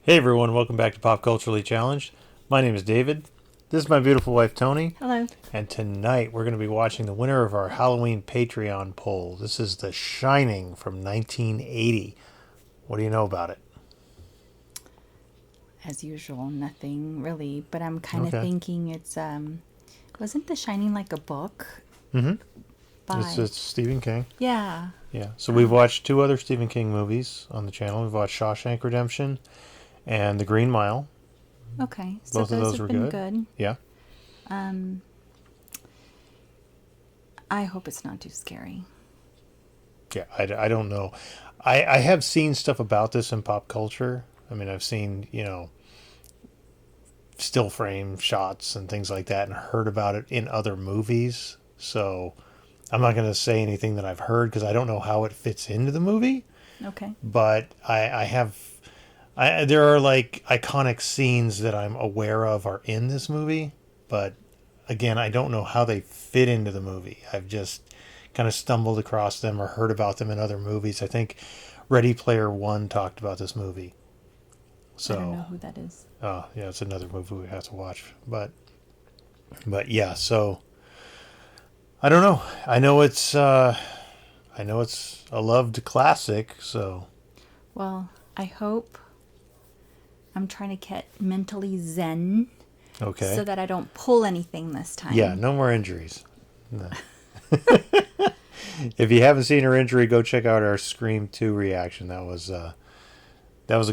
Hey everyone, welcome back to Pop Culturally Challenged. My name is David. This is my beautiful wife Toni. Hello. And tonight we're going to be watching the winner of our Halloween Patreon poll. This is The Shining from 1980. What do you know about it? As usual, nothing really, but I'm kind of Okay. thinking it's wasn't The Shining like a book? Mm-hmm. By It's Stephen King. Yeah. Yeah. So we've watched two other Stephen King movies on the channel. We've watched Shawshank Redemption and The Green Mile. Okay. So Both of those were been good. Yeah. I hope it's not too scary. Yeah, I don't know. I have seen stuff about this in pop culture. I mean, I've seen, still frame shots and things like that and heard about it in other movies. So I'm not going to say anything that I've heard because I don't know how it fits into the movie. Okay. But there are like iconic scenes that I'm aware of are in this movie. But again, I don't know how they fit into the movie. I've just kind of stumbled across them or heard about them in other movies. I think Ready Player One talked about this movie. So, I don't know who that is. Oh, yeah, it's another movie we have to watch. But yeah, so I don't know. I know it's a loved classic, so Well, I hope I'm trying to get mentally zen okay. so that I don't pull anything this time. Yeah, no more injuries. No. If you haven't seen her injury, go check out our Scream 2 reaction. That was a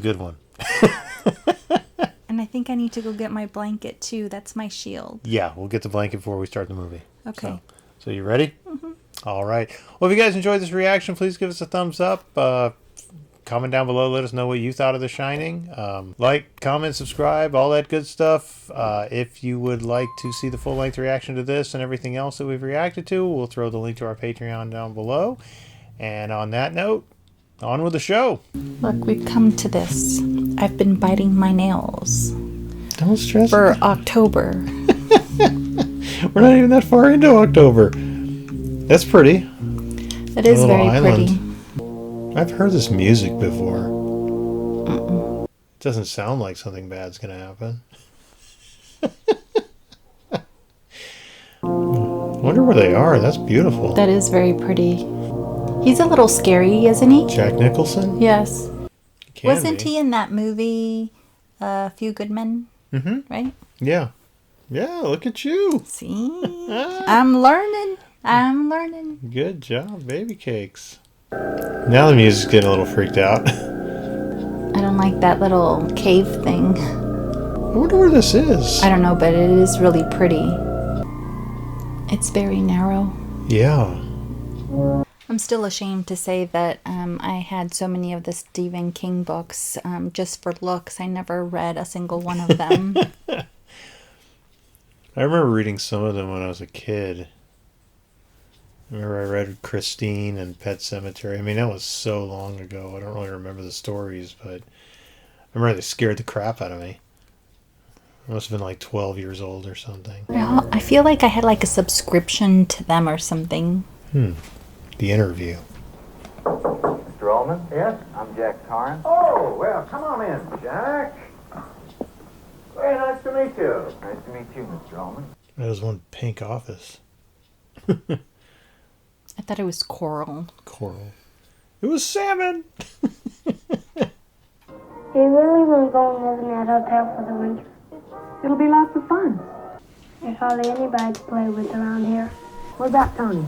good one. And I think I need to go get my blanket too. That's my shield. Yeah, we'll get the blanket before we start the movie. Okay. So you ready? Mm-hmm. All right. Well, if you guys enjoyed this reaction, please give us a thumbs up. Comment down below. Let us know what you thought of The Shining. Like, comment, subscribe, all that good stuff. If you would like to see the full-length reaction to this and everything else that we've reacted to, we'll throw the link to our Patreon down below. And on that note, on with the show. Look, we've come to this. I've been biting my nails. Don't stress. For October. We're not even that far into October. That's pretty. It is very pretty. I've heard this music before. It doesn't sound like something bad's going to happen. Wonder where they are. That's beautiful. That is very pretty. He's a little scary, isn't he? Jack Nicholson? Yes. Wasn't he in that movie, A Few Good Men? Mm-hmm. Right? Yeah. Yeah, look at you. See? I'm learning. Good job, baby cakes. Now the music's getting a little freaked out. I don't like that little cave thing. I wonder where this is. I don't know, but it is really pretty. It's very narrow. Yeah. I'm still ashamed to say that I had so many of the Stephen King books just for looks. I never read a single one of them. I remember reading some of them when I was a kid. I remember I read Christine and Pet Sematary. I mean, that was so long ago. I don't really remember the stories, but I remember they scared the crap out of me. I must have been like 12 years old or something. Well, I feel like I had like a subscription to them or something. The Interview. Mr. Ullman? Yes? I'm Jack Torrance. Oh, well, come on in, Jack. Very nice to meet you. Nice to meet you, Mr. Ullman. That was one pink office. I thought it was coral. Coral. It was salmon! Do you really want to go and live in that hotel for the winter? It'll be lots of fun. There's hardly anybody to play with around here. What about Tony?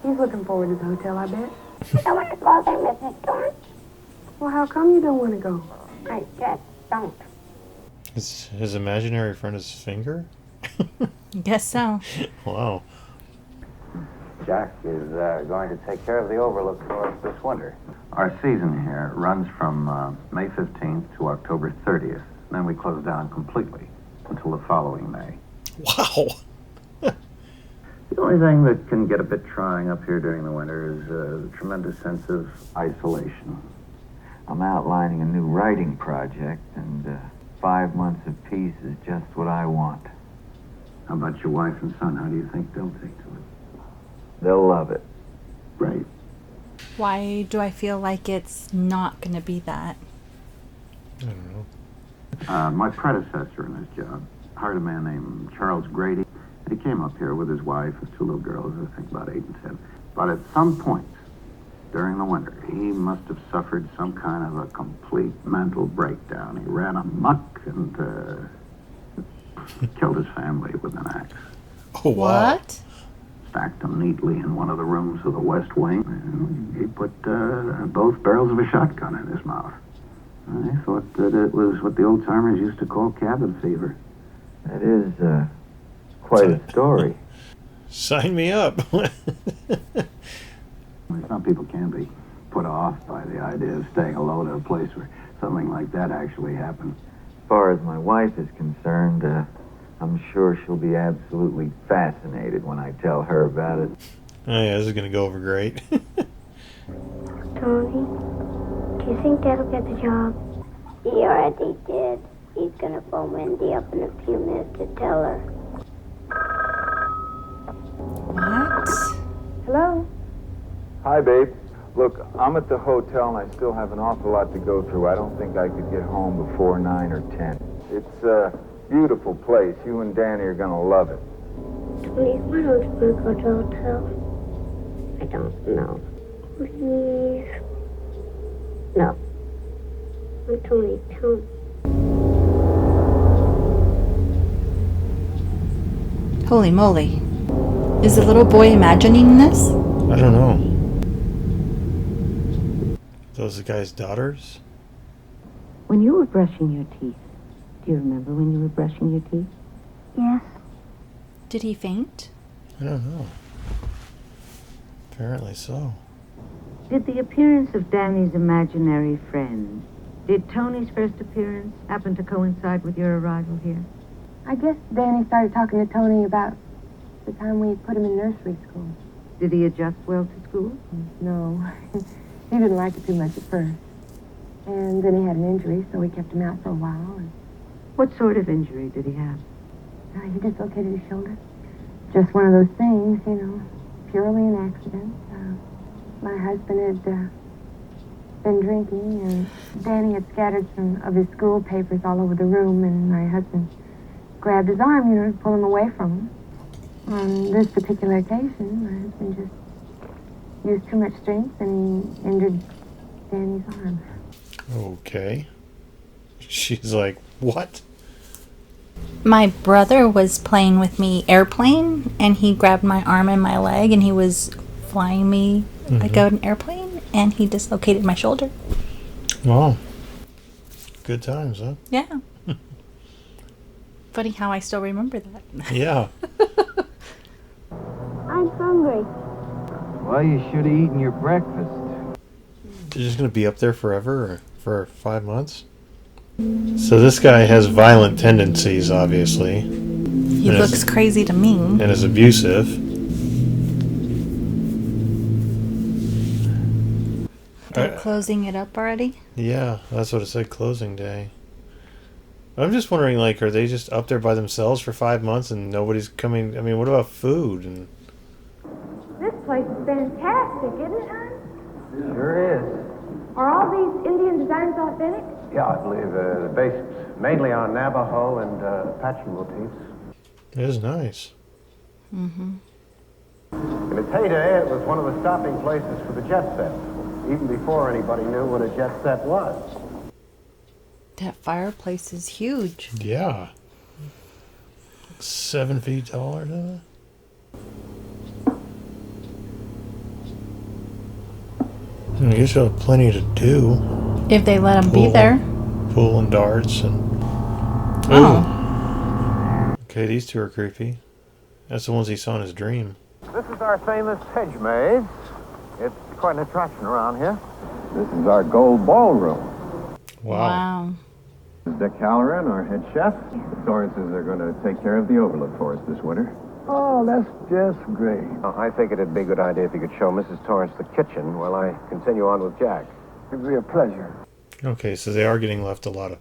He's looking forward to the hotel, I bet. I don't want to go there, Mrs. Thorne. Well, how come you don't want to go? I just don't. Is his imaginary friend his finger? Guess so. Wow. Jack is going to take care of the overlook for us this winter. Our season here runs from May 15th to October 30th. Then we close down completely until the following May. Wow. The only thing that can get a bit trying up here during the winter is the tremendous sense of isolation. I'm outlining a new writing project, and 5 months of peace is just what I want. How about your wife and son? How do you think they'll take to it? They'll love it. Right. Why do I feel like it's not going to be that? I don't know. My predecessor in this job hired a man named Ciarra Jade. He came up here with his wife and two little girls, I think about 8 and 10. But at some point during the winter, he must have suffered some kind of a complete mental breakdown. He ran amok and killed his family with an axe. Oh, wow. What? Stacked them neatly in one of the rooms of the West Wing. And he put both barrels of a shotgun in his mouth. I thought that it was what the old-timers used to call cabin fever. That is quite a story. Sign me up. Some people can be put off by the idea of staying alone in a place where something like that actually happened. As far as my wife is concerned, I'm sure she'll be absolutely fascinated when I tell her about it. Oh, yeah, this is going to go over great. Tony, do you think Dad'll get the job? He already did. He's gonna phone Wendy up in a few minutes to tell her. What? Hello? Hi, babe. Look, I'm at the hotel and I still have an awful lot to go through. I don't think I could get home before 9 or 10. It's a beautiful place. You and Danny are gonna love it. Tony, why don't you go to the hotel? I don't know. Please. No. Tony, tell me. Holy moly. Is the little boy imagining this? I don't know. Those the guy's daughters? When you were brushing your teeth, do you remember when you were brushing your teeth? Yes. Did he faint? I don't know. Apparently so. Did the appearance of Danny's imaginary friend, did Tony's first appearance happen to coincide with your arrival here? I guess Danny started talking to Tony about the time we put him in nursery school. Did he adjust well to school? No, he didn't like it too much at first. And then he had an injury, so we kept him out for a while. And What sort of injury did he have? he dislocated his shoulder. Just one of those things, you know, purely an accident. My husband had been drinking, and Danny had scattered some of his school papers all over the room, and my husband grabbed his arm, you know, to pull him away from him. On this particular occasion, my husband just used too much strength, and he injured Danny's arm. Okay. She's like, what? My brother was playing with me airplane, and he grabbed my arm and my leg, and he was flying me like an airplane, and he dislocated my shoulder. Wow. Good times, huh? Yeah. Funny how I still remember that. Yeah. I'm hungry. Well, you should have eaten your breakfast. You're just going to be up there forever or for 5 months? So this guy has violent tendencies, obviously. He looks crazy to me. And is abusive. They're closing it up already? Yeah, that's what it said, closing day. I'm just wondering, like, are they just up there by themselves for 5 months and nobody's coming? I mean, what about food? And This place is fantastic, isn't it, hon? Sure is. Are all these Indian designs authentic? Yeah, I believe the basis mainly on Navajo and Apache motifs. it is nice. In its heyday, it was one of the stopping places for the jet set, even before anybody knew what a jet set was. That fireplace is huge. Yeah. 7 feet taller than that? I guess you'll have plenty to do. If they let him be Cool. there. Pool and darts and... Oh. Okay, these two are creepy. That's the ones he saw in his dream. This is our famous hedge maze. It's quite an attraction around here. This is our gold ballroom. Wow. This is Dick Halloran, our head chef. The Torrances are going to take care of the overlook for us this winter. Oh, that's just great. I think it'd be a good idea if you could show Mrs. Torrance the kitchen while I continue on with Jack. It'd be a pleasure. Okay, so they are getting left a lot of...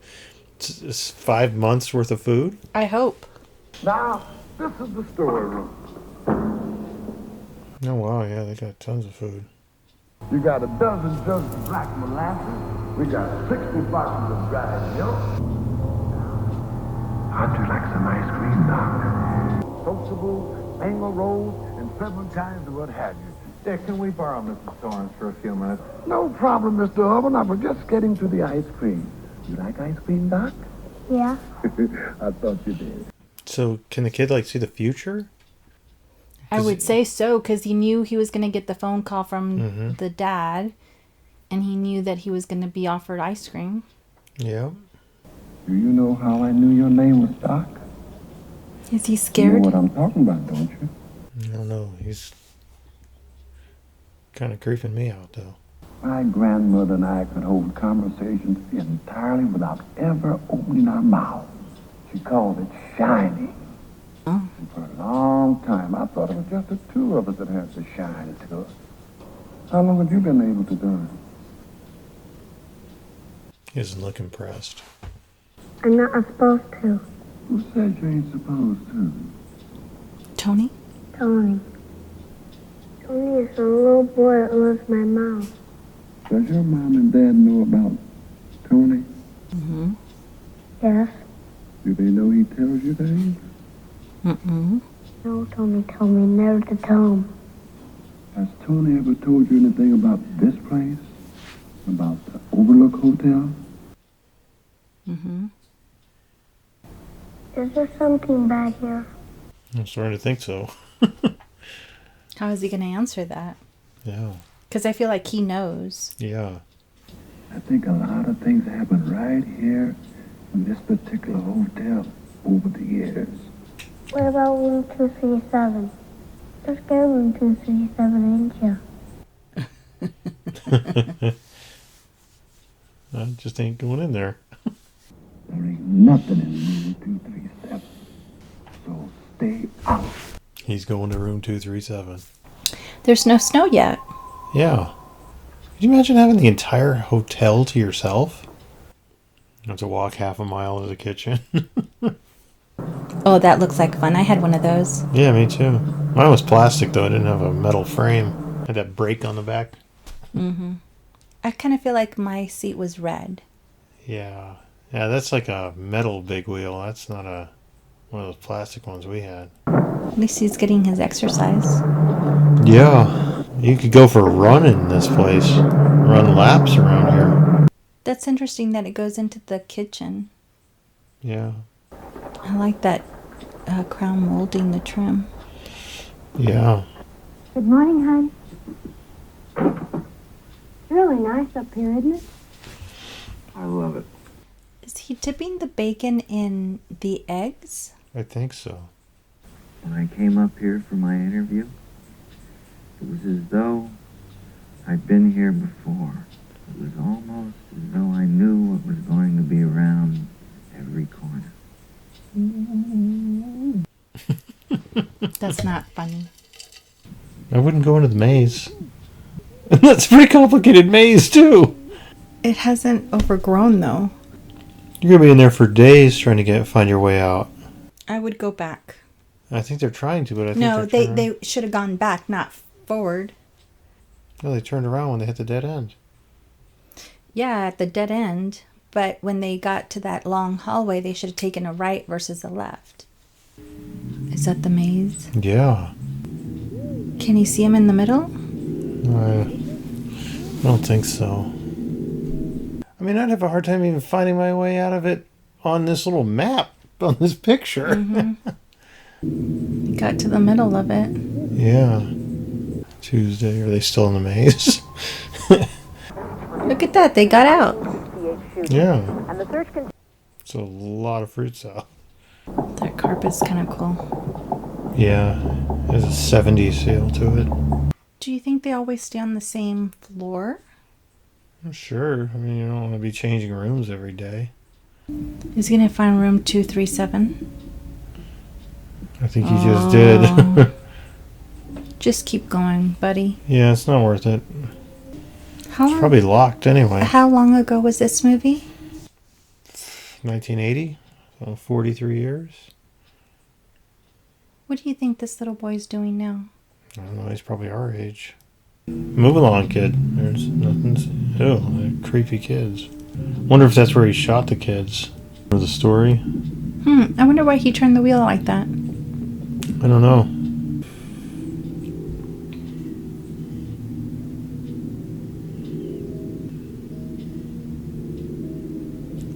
It's 5 months worth of food? I hope. Now, this is the storeroom. Oh, wow, yeah, they got tons of food. You got a dozen jugs of black molasses. We got 60 boxes of dried milk. How'd you like some ice cream, Doc? Sociable, mango rolls, and clementines and what have you. Dick, can we borrow Mrs. Torrance for a few minutes? No problem, Mr. Orban. I was just getting to the ice cream. You like ice cream, Doc? Yeah. I thought you did. So can the kid like see the future? I would say so, because he knew he was going to get the phone call from the dad, and he knew that he was going to be offered ice cream. Yeah. Do you know how I knew your name was Doc? Is he You scared? know what I'm talking about, don't you? I don't know. He's kind of creeping me out, though. My grandmother and I could hold conversations entirely without ever opening our mouths. She called it shining. Oh. And for a long time, I thought it was just the two of us that had to shine to us. How long have you been able to do it? He doesn't look impressed. I'm not supposed to. Who said you ain't supposed to? Toni? Toni. Toni is a little boy that loves my mouth. Does your mom and dad know about Toni? Mm-hmm. Yes. Do they know he tells you things? Mm-mm. No, Toni told me never to tell him. Has Toni ever told you anything about this place? About the Overlook Hotel? Mm-hmm. Is there something back here? I'm starting to think so. How is he going to answer that? Yeah. Because I feel like he knows. Yeah. I think a lot of things happen right here in this particular hotel over the years. What about room 237? You're scared of room 237, ain't you? I just ain't going in there. There ain't nothing in room 237. So stay out. He's going to room 237. There's no snow yet. Yeah. Could you imagine having the entire hotel to yourself? You have to walk half a mile to the kitchen. Oh, that looks like fun. I had one of those. Yeah, me too. Mine was plastic, though. It didn't have a metal frame. Had that brake on the back. Mm-hmm. I kind of feel like my seat was red. Yeah. Yeah, that's like a metal big wheel. That's not one of those plastic ones we had. At least he's getting his exercise. Yeah. You could go for a run in this place. Run laps around here. That's interesting that it goes into the kitchen. Yeah. I like that crown molding the trim. Yeah. Good morning, hon. It's really nice up here, isn't it? I love it. Is he dipping the bacon in the eggs? I think so. When I came up here for my interview, it was as though I'd been here before. It was almost as though I knew what was going to be around every corner. That's not funny. I wouldn't go into the maze. That's a pretty complicated maze, too. It hasn't overgrown, though. You're going to be in there for days trying to find your way out. I would go back. I think they're trying to, but I think No, they're they should have gone back, not forward. No, they turned around when they hit the dead end. Yeah, at the dead end. But when they got to that long hallway, they should have taken a right versus a left. Is that the maze? Yeah. Can you see him in the middle? I don't think so. I mean, I'd have a hard time even finding my way out of it on this little map, on this picture. Mm-hmm. Got to the middle of it. Yeah. Tuesday. Are they still in the maze? Look at that. They got out. Yeah. It's a lot of fruit salad. That carpet's kind of cool. Yeah. There's a 70s feel to it. Do you think they always stay on the same floor? I'm sure. I mean, you don't want to be changing rooms every day. Is he going to find room 237? I think he just did. Just keep going, buddy. Yeah, it's not worth it. How It's probably locked anyway. How long ago was this movie? 1980. So 43 years. What do you think this little boy's doing now? I don't know. He's probably our age. Move along, kid. There's nothing. Oh, they're creepy kids. Wonder if that's where he shot the kids. Or the story. I wonder why he turned the wheel like that. I don't know.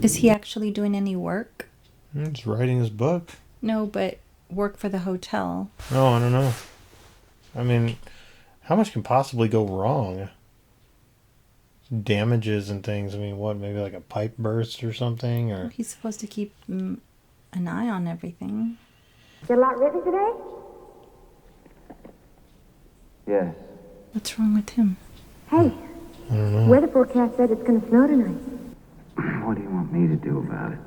Is he actually doing any work? He's writing his book. No, but work for the hotel. Oh, I don't know. I mean, how much can possibly go wrong? Damages and things. I mean, what? Maybe like a pipe burst or something? Or He's supposed to keep an eye on everything. Get a lot written today? Yes. What's wrong with him? Hey, I don't know. weather forecast said it's going to snow tonight. What do you want me to do about it?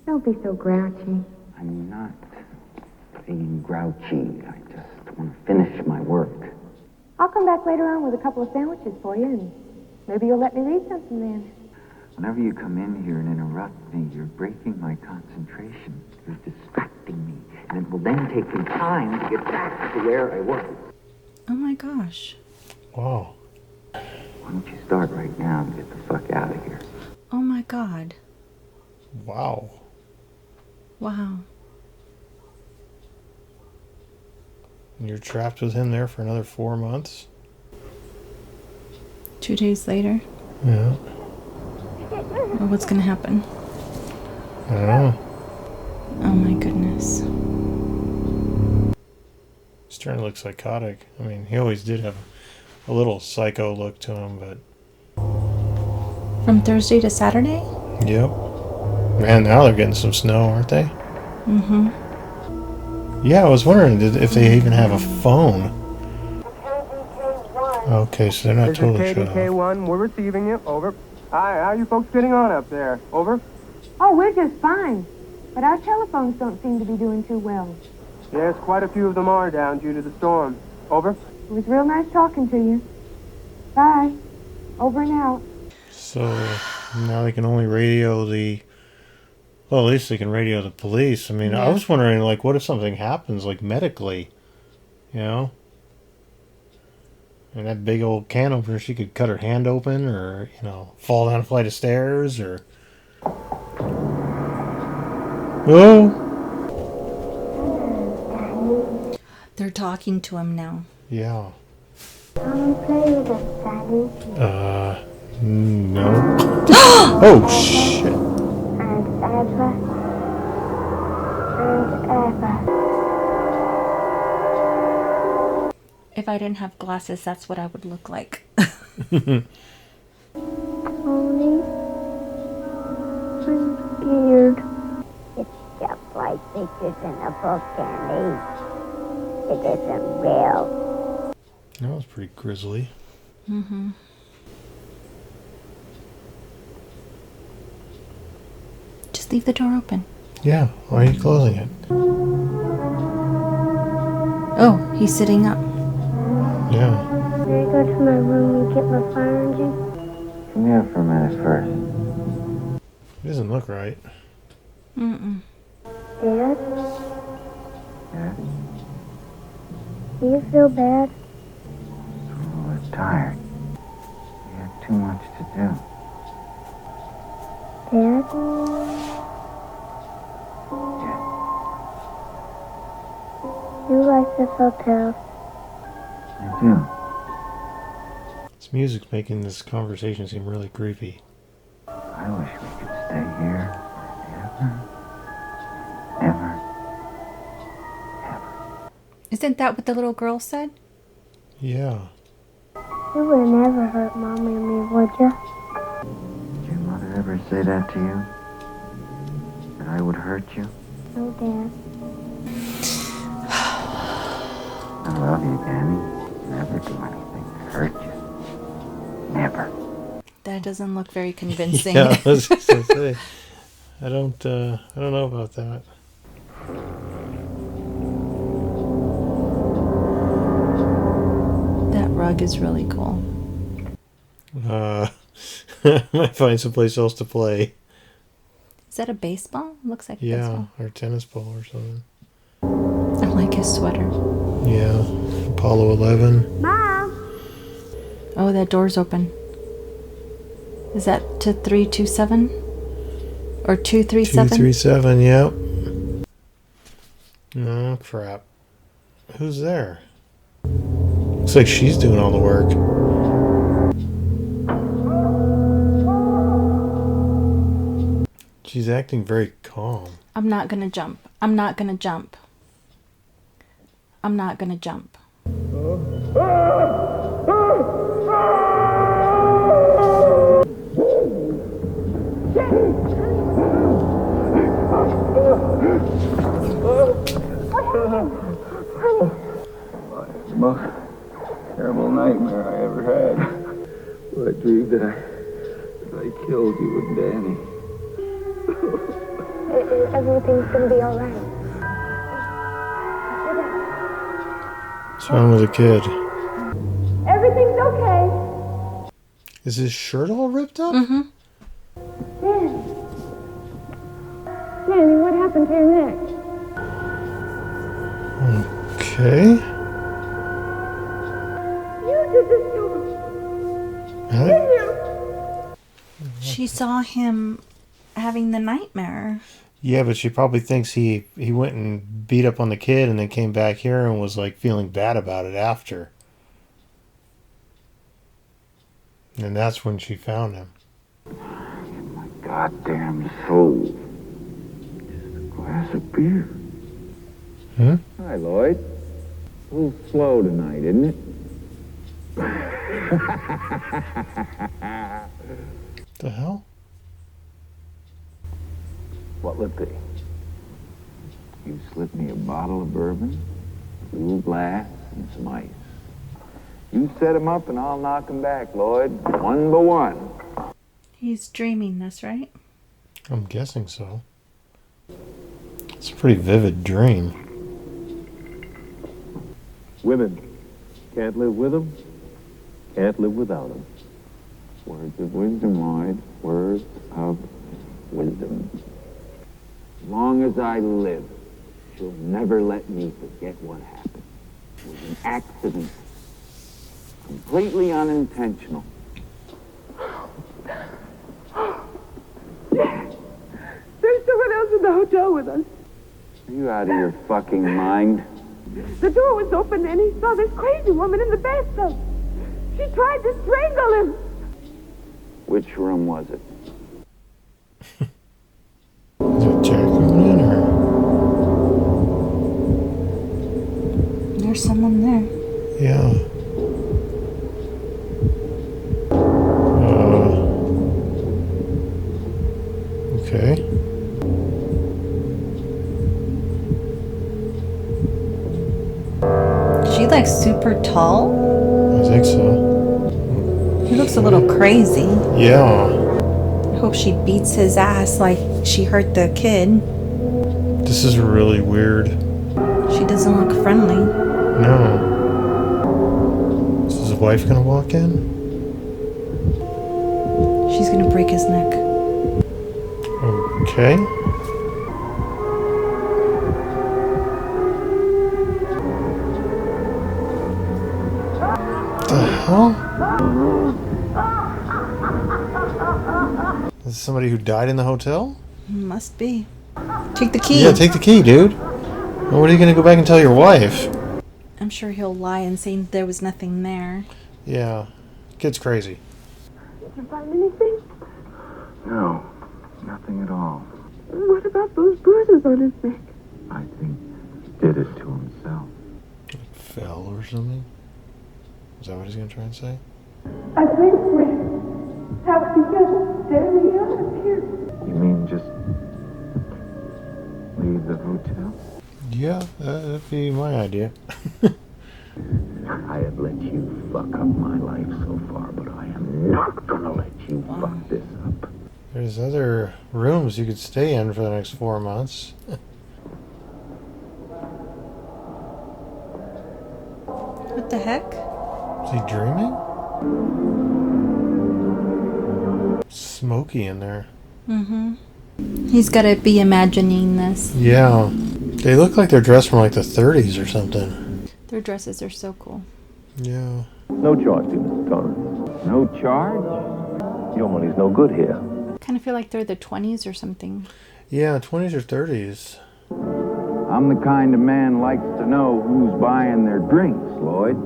Don't be so grouchy. I'm not being grouchy. I just want to finish my work. I'll come back later on with a couple of sandwiches for you, and maybe you'll let me read something then. Whenever you come in here and interrupt me, you're breaking my concentration. You're distracting me. And it will then take me time to get back to where I was. Oh my gosh. Wow. Why don't you start right now and get the fuck out of here? Oh my God. Wow. Wow. And you're trapped with him there for another 4 months? 2 days later. Yeah. Or what's gonna happen? I don't know. Oh my goodness. He's starting to look psychotic. I mean, he always did have a little psycho look to him, but... From Thursday to Saturday? Yep. Man, now they're getting some snow, aren't they? Mm-hmm. Yeah, I was wondering if they even have a phone. Okay, so they're not totally shut off. KDK1, we're receiving you. Over. Hi, how are you folks getting on up there? Over. Oh, we're just fine. But our telephones don't seem to be doing too well. Yes, quite a few of them are down due to the storm. Over. It was real nice talking to you. Bye. Over and out. So now they can only radio the... Well, at least they can radio the police. I mean, I was wondering, like, what if something happens, like, medically? You know? And that big old can opener, she could cut her hand open or, you know, fall down a flight of stairs or... Oh! They're talking to him now. Yeah. Come play with us, Daddy. No. Oh, shit. And ever. And ever. If I didn't have glasses, that's what I would look like. Tony, I'm scared. It's just like pictures in a book, Danny. It isn't real. That was pretty grisly. Mm-hmm. Just leave the door open. Yeah, why are you closing it? Oh, he's sitting up. Yeah. Can I go to my room and get my fire engine? Come here for a minute first. It doesn't look right. Mm-mm. Dad, Yeah? do you feel bad? We're tired. We had too much to do. Dad? Yeah. You like this hotel? I do. This music's making this conversation seem really creepy. I wish we could stay here forever. Ever. Isn't that what the little girl said? Yeah. You would never hurt Mommy and me, would you? Did your mother ever say that to you? That I would hurt you? No, Dad. I love you, Danny. Never do anything to hurt you. Never. That doesn't look very convincing. Yeah, I was just gonna say. I don't know about that. That rug is really cool. Might find someplace else to play. Is that a baseball? Looks like a Yeah, baseball. or tennis ball or something. I like his sweater. Yeah, Apollo 11. Mom! Oh, that door's open. Is that to 327? Or 237? 237, yep. Oh, crap. Who's there? Looks like she's doing all the work. She's acting very calm. I'm not gonna jump. I'm not gonna jump. I'm not gonna jump. The most terrible nightmare I ever had. Well, I dreamed that I killed you and Danny. Everything's gonna be all right. What's wrong with the kid? Everything's okay. Is his shirt all ripped up? Mm-hmm. Danny, what happened to your neck? Okay. You did this to him. Huh? Didn't you? She saw him having the nightmare. Yeah, but she probably thinks he went and beat up on the kid and then came back here and was like feeling bad about it after. And that's when she found him. My goddamn soul. Just a glass of beer. Huh? Hi, Lloyd. A little slow tonight, isn't it? The hell? What'll it be? You slip me a bottle of bourbon, a little glass, and some ice. You set 'em up and I'll knock 'em back, Lloyd. One by one. He's dreaming this, right? I'm guessing so. It's a pretty vivid dream. Women. Can't live with them. Can't live without them. Words of wisdom, Lloyd. Words of wisdom. As long as I live, she'll never let me forget what happened. It was an accident. Completely unintentional. There's someone else in the hotel with us. Are you out of your fucking mind? The door was open and he saw this crazy woman in the bathtub. She tried to strangle him. Which room was it? Is it Jacqueline or? There's someone there. Yeah. Okay. Is she like super tall? I think so. He looks a little crazy. Yeah. I hope she beats his ass like she hurt the kid. This is really weird. She doesn't look friendly. No. Is his wife gonna walk in? She's gonna break his neck. Okay. The hell? Is this somebody who died in the hotel? Must be. Take the key. Yeah, take the key, dude. Well, what are you gonna go back and tell your wife? I'm sure he'll lie and say there was nothing there. Yeah. Kid's crazy. Did you find anything? No, nothing at all. What about those bruises on his neck? I think he did it to himself. Fell or something? Is that what he's gonna try and say? I think we have to get Danny out of here. You mean just leave the hotel? Yeah, that'd be my idea. I have let you fuck up my life so far, but I am not gonna let you fuck this up. There's other rooms you could stay in for the next 4 months. What the heck? Is he dreaming? Smoky in there. Mm-hmm. He's gotta be imagining this. Yeah. They look like they're dressed from like the 30s or something. Their dresses are so cool. Yeah. No charge to you, Mr. Torrance. No charge? Your money's no good here. Kind of feel like they're the 20s or something. Yeah, 20s or 30s. I'm the kind of man likes to know who's buying their drinks, Lloyd.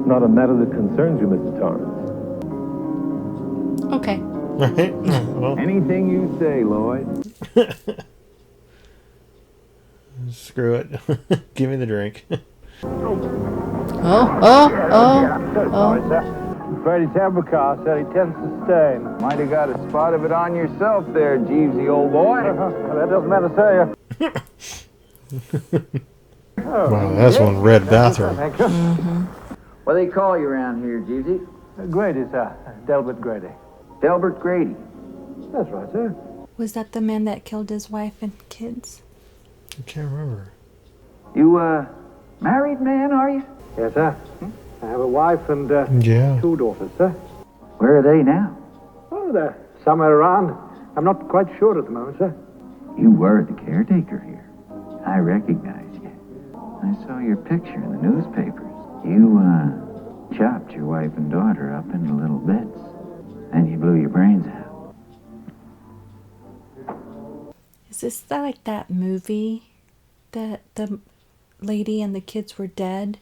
Not a matter that concerns you, Mr. Torrance. Okay. Right? Well, Anything you say, Lloyd. screw it. Give me the drink. Oh. Sorry, sir. Freddie Tabbercar said he tends to stay. Might have got a spot of it on yourself there, Jeevesy, old boy. That doesn't matter to you. Wow, that's one red bathroom. What do they call you around here, Jeevesy? Grady, sir. Delbert Grady. Delbert Grady. That's right, sir. Was that the man that killed his wife and kids? I can't remember. You, married man, are you? Yes, sir. I have a wife and Yeah. 2 daughters, sir. Where are they now? Oh, they're somewhere around. I'm not quite sure at the moment, sir. You were the caretaker here. I recognize you. I saw your picture in the newspapers. You, chopped your wife and daughter up into little bits. And you blew your brains out. Is this like that movie that the lady and the kids were dead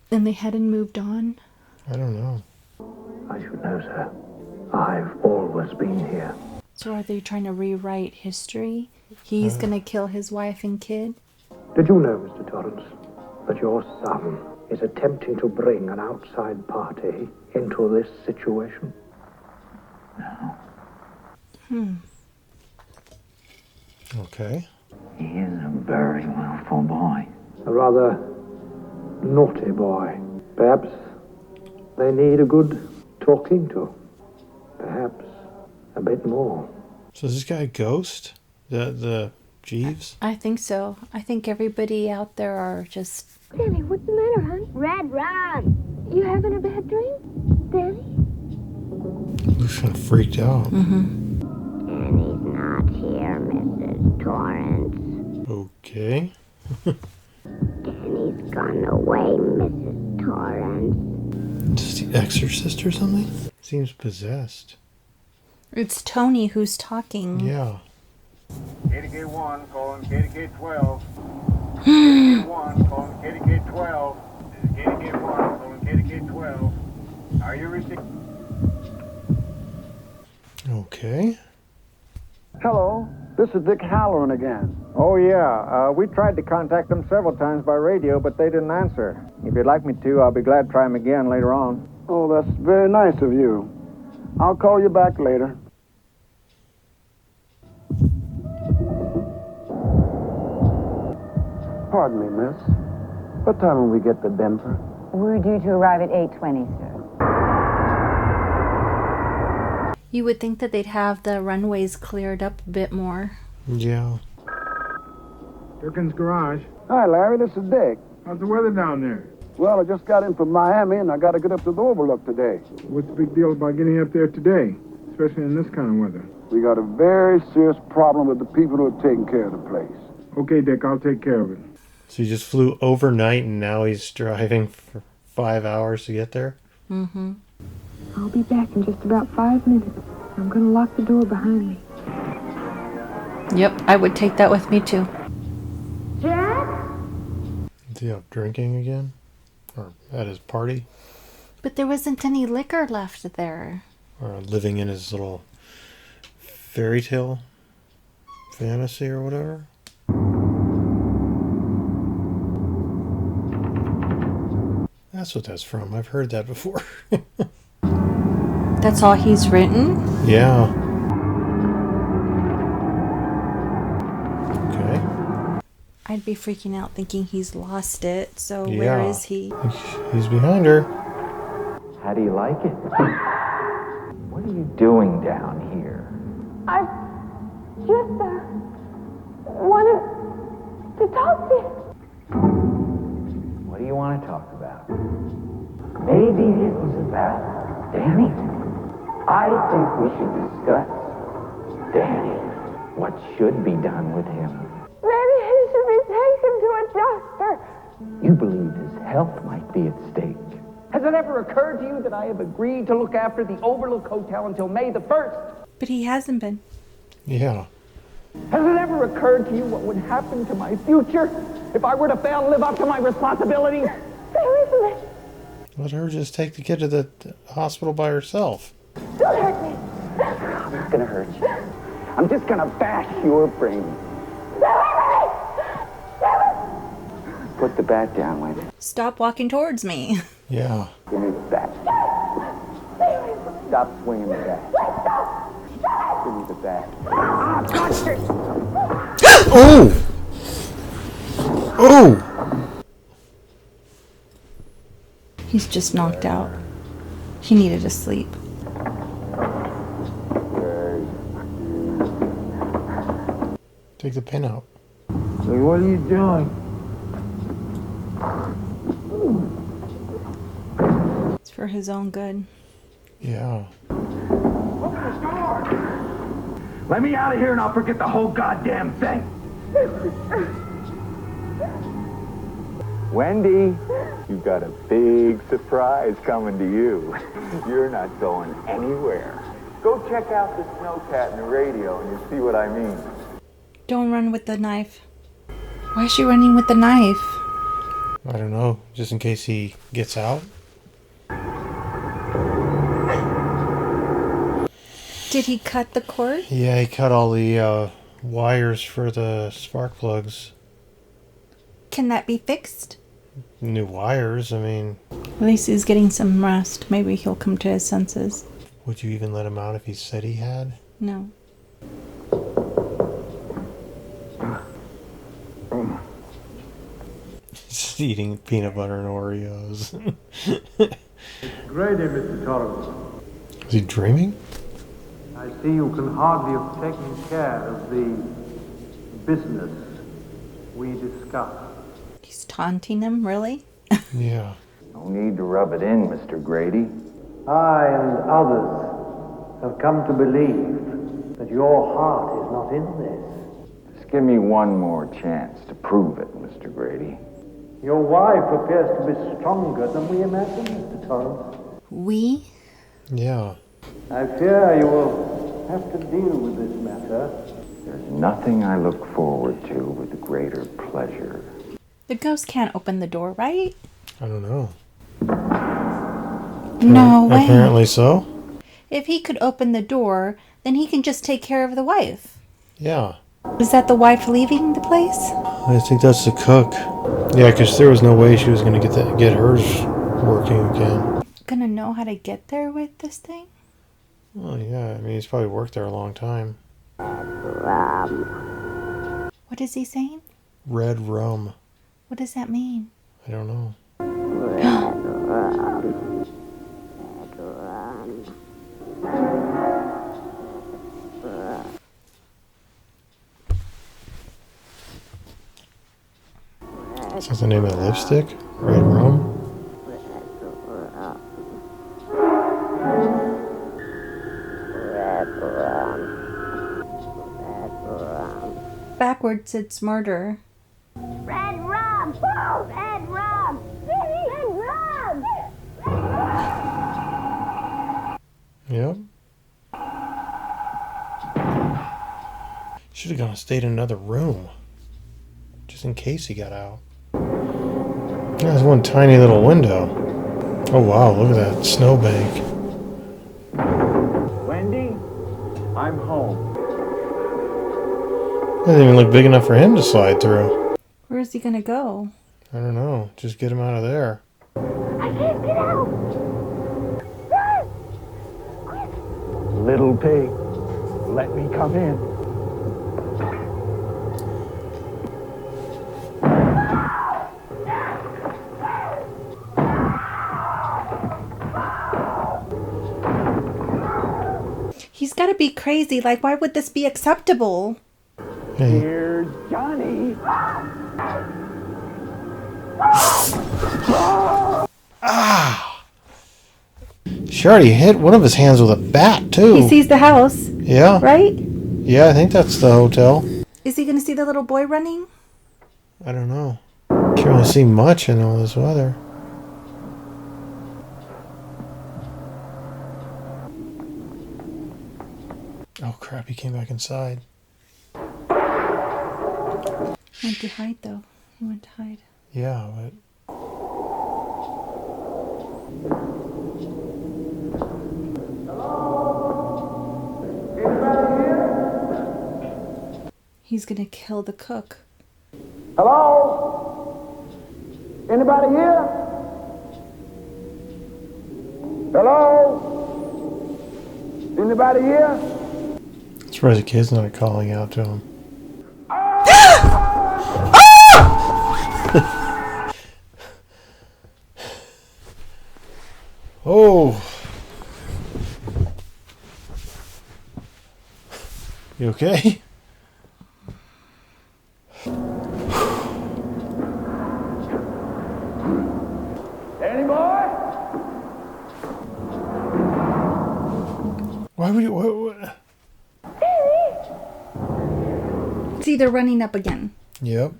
and they hadn't moved on? I don't know. I should know, sir. I've always been here. So are they trying to rewrite history? He's gonna kill his wife and kid? Did you know, Mr. Torrance, that your son is attempting to bring an outside party into this situation? Okay. He is a very willful boy. A rather naughty boy. Perhaps they need a good talking to. Perhaps a bit more. So is this guy a ghost? The Jeeves? I think so. I think everybody out there are just... Danny, what's the matter, hon? Red Rum. You having a bad dream? Danny? Looks kind of freaked out. Danny's not here, Mrs. Torrance. Okay. Danny's gone away, Mrs. Torrance. Just the exorcist or something? Seems possessed. It's Toni who's talking. Yeah. KDK1 calling KDK12. KDK1 calling KDK12. This is KDK1 calling KDK12. Are you receiving? Okay. Hello, this is Dick Halloran again. Oh, yeah. We tried to contact them several times by radio, but they didn't answer. If you'd like me to, I'll be glad to try them again later on. Oh, that's very nice of you. I'll call you back later. Pardon me, miss. What time will we get to Denver? We're due to arrive at 8:20, sir. You would think that they'd have the runways cleared up a bit more. Yeah. Durkin's Garage. Hi, Larry. This is Dick. How's the weather down there? Well, I just got in from Miami, and I got to get up to the Overlook today. What's the big deal about getting up there today, especially in this kind of weather? We got a very serious problem with the people who are taking care of the place. Okay, Dick, I'll take care of it. So he just flew overnight and now he's driving for 5 hours to get there? I'll be back in just about 5 minutes. I'm gonna lock the door behind me. Yep, I would take that with me too. Jack? Is he out drinking again? Or at his party? But there wasn't any liquor left there. Or living in his little fairy tale fantasy or whatever? That's what that's from. I've heard that before. That's all he's written? Yeah. Okay. I'd be freaking out thinking he's lost it. So Yeah. where is he? He's behind her. How do you like it? What are you doing down here? I just, wanted to talk to you. What do you want to talk about? Maybe it was about Danny. I think we should discuss Danny. What should be done with him? Maybe he should be taken to a doctor. You believe his health might be at stake. Has it ever occurred to you that I have agreed to look after the Overlook Hotel until May the 1st? But he hasn't been. Yeah. Has it ever occurred to you what would happen to my future if I were to fail to live up to my responsibilities? Seriously. Let her just take the kid to the hospital by herself. Don't hurt me. I'm not gonna hurt you. I'm just gonna bash your brain. Put the bat down, Wendy. Stop walking towards me. Yeah. Give me the bat. Stop swinging the bat. Give me the bat. Oh! Oh! He's just knocked out. He needed to sleep. Take the pin out. So what are you doing? It's for his own good. Yeah. Open the door! Let me out of here and I'll forget the whole goddamn thing. Wendy, you've got a big surprise coming to you. You're not going anywhere. Go check out the snowcat in the radio and you'll see what I mean. Don't run with the knife. Why is she running with the knife? I don't know. Just in case he gets out. Did he cut the cord? Yeah, he cut all the wires for the spark plugs. Can that be fixed? New wires, I mean... At least he's getting some rest. Maybe he'll come to his senses. Would you even let him out if he said he had? No. Just eating peanut butter and Oreos. Grady, Mr. Torrance. Is he dreaming? I see you can hardly have taken care of the business we discussed. He's taunting him, really? Yeah. No need to rub it in, Mr. Grady. I and others have come to believe that your heart is not in this. Just give me one more chance to prove it, Mr. Grady. Your wife appears to be stronger than we imagined, Mr. Torrance. We? Yeah. I fear you will have to deal with this matter. There's nothing I look forward to with greater pleasure. The ghost can't open the door, right? I don't know. No way. Apparently so. If he could open the door, then he can just take care of the wife. Yeah. Is that the wife leaving the place? I think that's the cook. Yeah, because there was no way she was going to get hers working again. Gonna know how to get there with this thing? Oh, yeah. I mean, he's probably worked there a long time. What is he saying? Red rum. What does that mean? I don't know. Is that the name of the lipstick? Red rum? Backwards, it's murder. Red rum! Red rum! Red rum! Yep. Should have gone and stayed in another room. Just in case he got out. There's one tiny little window. Oh wow, look at that snowbank. Wendy, I'm home. Doesn't even look big enough for him to slide through. Where is he gonna go? I don't know. Just get him out of there. I can't get out! Little pig, let me come in. He's gotta be crazy. Like, why would this be acceptable? Hey. Here's Johnny. Ah! She already hit one of his hands with a bat, too. He sees the house. Yeah. Right? Yeah, I think that's the hotel. Is he gonna see the little boy running? I don't know. Can't really see much in all this weather. Oh crap, he came back inside. Went to hide, though. He went to hide. Yeah, but... He's gonna kill the cook. Hello? Anybody here? Hello? Anybody here? I'm surprised the kid's not calling out to him. Oh. You okay? Danny boy? Why would you... What? See, they're running up again. Yep.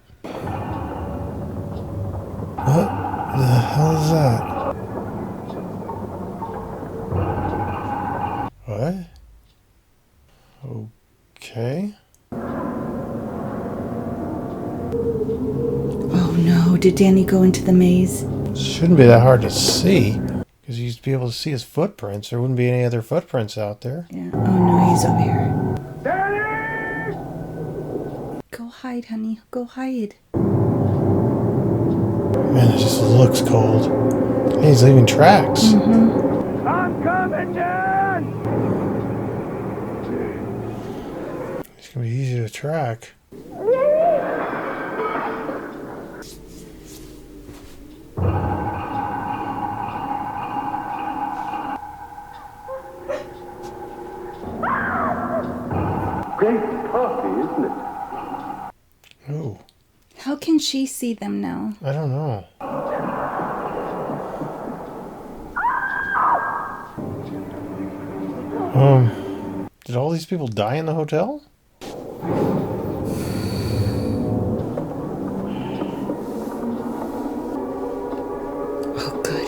What the hell is that? What? Okay. Oh no, did Danny go into the maze? Shouldn't be that hard to see. Because you used to be able to see his footprints. There wouldn't be any other footprints out there. Yeah. Oh no, he's over here. Danny! Go hide, honey. Go hide. Man, it just looks cold. Hey, he's leaving tracks. Mm-hmm. I'm coming, Dad! It's going to be easy to track. Great coffee, isn't it? Oh. How can she see them now? I don't know. Did all these people die in the hotel? Oh, good.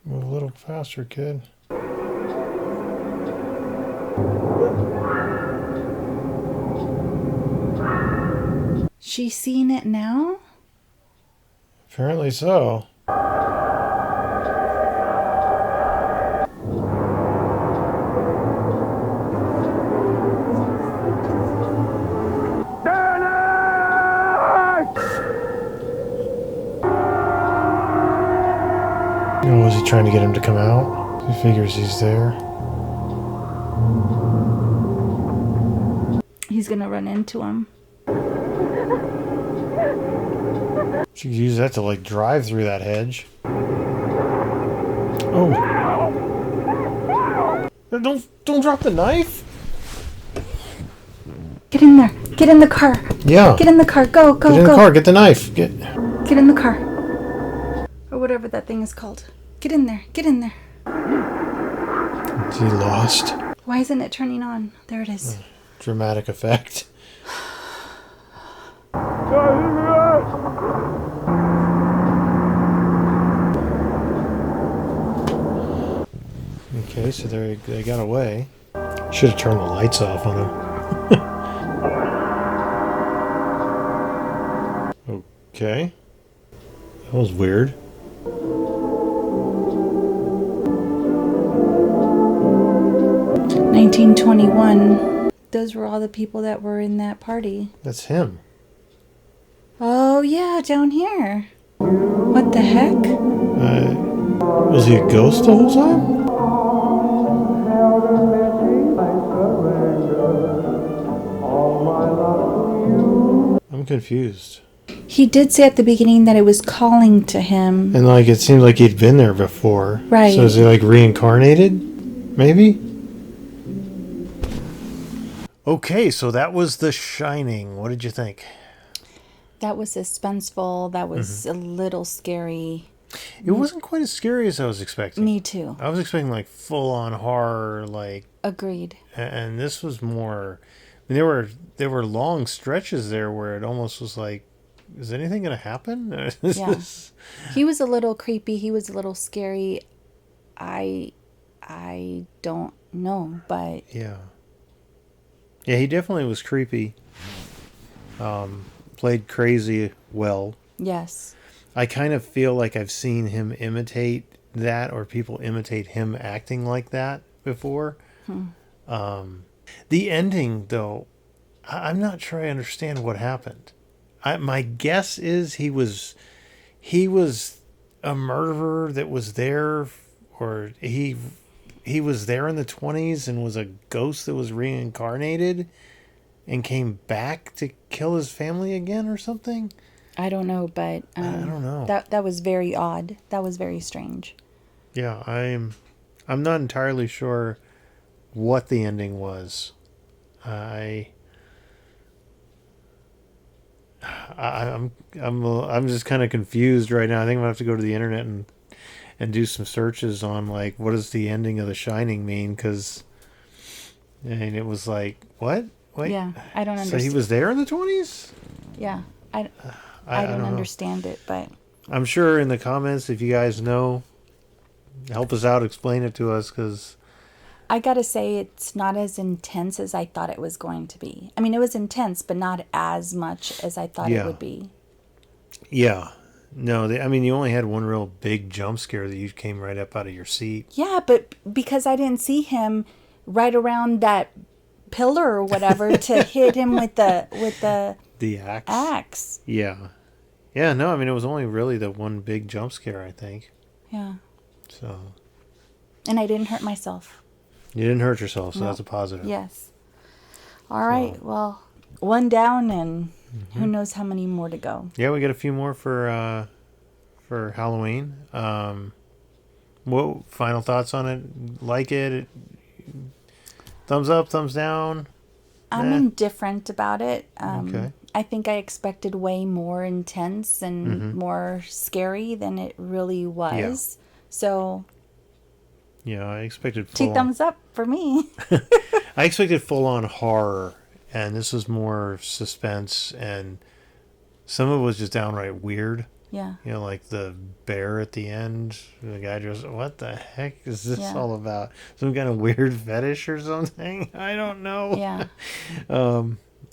Move a little faster, kid. She's seeing it now? Apparently so. Oh, was he trying to get him to come out? He figures he's there. He's gonna run into him. She could use that to like drive through that hedge. Oh! Don't drop the knife! Get in there. Get in the car. Yeah. Get in the car. Go, go, go. Get in the car. Get the knife. Get in the car. Or whatever that thing is called. Get in there. Get in there. Is he lost? Why isn't it turning on? There it is. Dramatic effect. Okay, so they got away. Should have turned the lights off on him. Okay. That was weird. $1921. Those were all the people that were in that party. That's him. Oh, yeah, down here. What the heck? Was he a ghost the whole time? I'm confused. He did say at the beginning that it was calling to him. And like it seemed like he'd been there before. Right. So is he like reincarnated? Maybe? Okay, so that was The Shining. What did you think? That was suspenseful. That was a little scary. It wasn't quite as scary as I was expecting. Me too. I was expecting like full-on horror, like. Agreed. And this was more. I mean, there were long stretches there where it almost was like, is anything going to happen? Yeah. He was a little creepy. He was a little scary. I don't know, but. Yeah. Yeah, he definitely was creepy. Played crazy well. Yes. I kind of feel like I've seen him imitate that, or people imitate him acting like that before. The ending, though, I'm not sure I understand what happened. My guess is he was a murderer that was there, or he was there in the 20s and was a ghost that was reincarnated and came back to kill his family again or something. I don't know, but I don't know. That was very odd. That was very strange. Yeah, I'm not entirely sure what the ending was. I'm just kind of confused right now. I think I'm gonna have to go to the internet and do some searches on, like, what does the ending of The Shining mean? Because it was like, what? Wait, yeah, I don't understand. So he was there in the 20s? Yeah, I don't understand it, but I'm sure in the comments, if you guys know, help us out, explain it to us, because I gotta say it's not as intense as I thought it was going to be. I mean, it was intense, but not as much as I thought it would be. Yeah. No, I mean, you only had one real big jump scare that you came right up out of your seat. Yeah, but because I didn't see him right around that pillar or whatever to hit him with the axe. Yeah. Yeah, no, I mean, it was only really the one big jump scare, I think. Yeah. So. And I didn't hurt myself. You didn't hurt yourself, so that's a positive. Yes. All right. Well, one down, and who knows how many more to go. Yeah, we got a few more for Halloween. What final thoughts on it? Like it? Thumbs up, thumbs down? I'm indifferent about it. Okay. I think I expected way more intense and more scary than it really was. Yeah. So. Yeah, I expected two thumbs up for me. I expected full-on horror, and this was more suspense, and some of it was just downright weird. Yeah. You know, like the bear at the end. The guy just, what the heck is this all about? Some kind of weird fetish or something? I don't know. Yeah.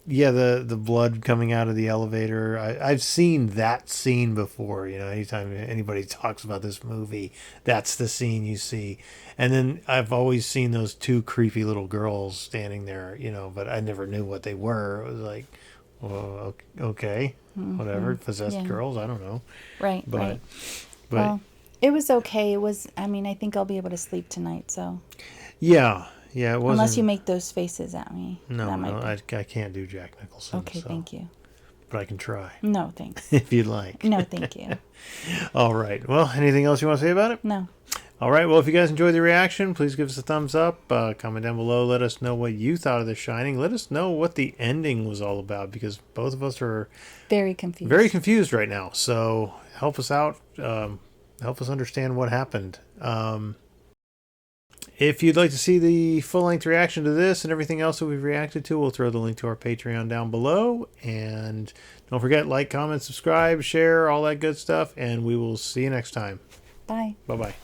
Yeah, the blood coming out of the elevator. I've seen that scene before. You know, anytime anybody talks about this movie, that's the scene you see. And then I've always seen those two creepy little girls standing there, you know, but I never knew what they were. It was like, well, okay, whatever. Possessed girls, I don't know. Right, but well, it was okay. It was, I mean, I think I'll be able to sleep tonight, so. Yeah. Yeah, it wasn't. Unless you make those faces at me. No, I can't do Jack Nicholson. Okay, thank you. But I can try. No, thanks. If you'd like. No, thank you. All right. Well, anything else you want to say about it? No. All right. Well, if you guys enjoyed the reaction, please give us a thumbs up. Comment down below. Let us know what you thought of The Shining. Let us know what the ending was all about, because both of us are very confused. Very confused right now. So help us out. Help us understand what happened. If you'd like to see the full-length reaction to this and everything else that we've reacted to, we'll throw the link to our Patreon down below. And don't forget, like, comment, subscribe, share, all that good stuff. And we will see you next time. Bye. Bye-bye.